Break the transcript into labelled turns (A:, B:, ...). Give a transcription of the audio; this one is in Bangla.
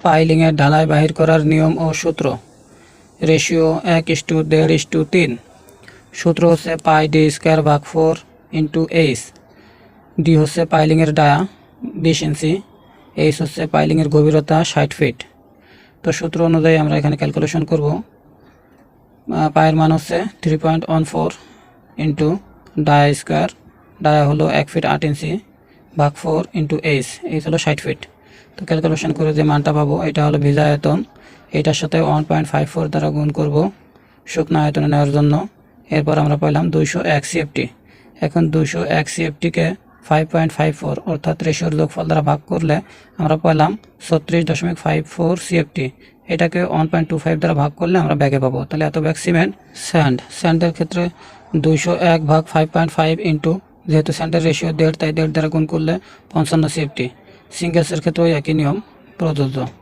A: পাইলিংয়ের ঢালাই বাহির করার নিয়ম ও সূত্র। রেশিও 1:1.5:3। সূত্র হচ্ছে পাই ডি স্কোয়ার ভাগ 4 ইন্টু এইচ। ডি হচ্ছে পাইলিংয়ের ডায়া 20 ইঞ্চি, এইচ হচ্ছে পাইলিংয়ের গভীরতা 60 ফিট। তো সূত্র অনুযায়ী আমরা এখানে ক্যালকুলেশন করব। পায়ের মান হচ্ছে 3.14 ইন্টু ডায়া স্কোয়ার, ডায়া হলো 1 ফিট 8 ইঞ্চি, ভাগ 4 ইন্টু এইচ, এইচ হলো 60 ফিট। তো ক্যালকুলেশন করে যে মানটা পাবো এটা হলো ভিজা আয়তন, এটার সাথে 1.54 দ্বারা গুণ করব শুকনো আয়তনে নেওয়ার জন্য। এরপর আমরা পেলাম 201 সিএফটি। এখন 201 সিএফটিকে 5.54 অর্থাৎ রেশিওর যোগফল দ্বারা ভাগ করলে আমরা পেলাম 36.54 সিএফটি। এটাকে 1.25 দ্বারা ভাগ করলে আমরা ব্যাগে পাবো। তাহলে এত ব্যাগ সিমেন্ট। স্যান্ডের ক্ষেত্রে 201 ভাগ 5.5 ইন্টু, যেহেতু স্যান্ডের রেশিও 1.5 তাই 1.5 দ্বারা গুণ করলে 55 সিএফটি। সিঙ্গেলসের ক্ষেত্রেও একই নিয়ম প্রযোজ্য।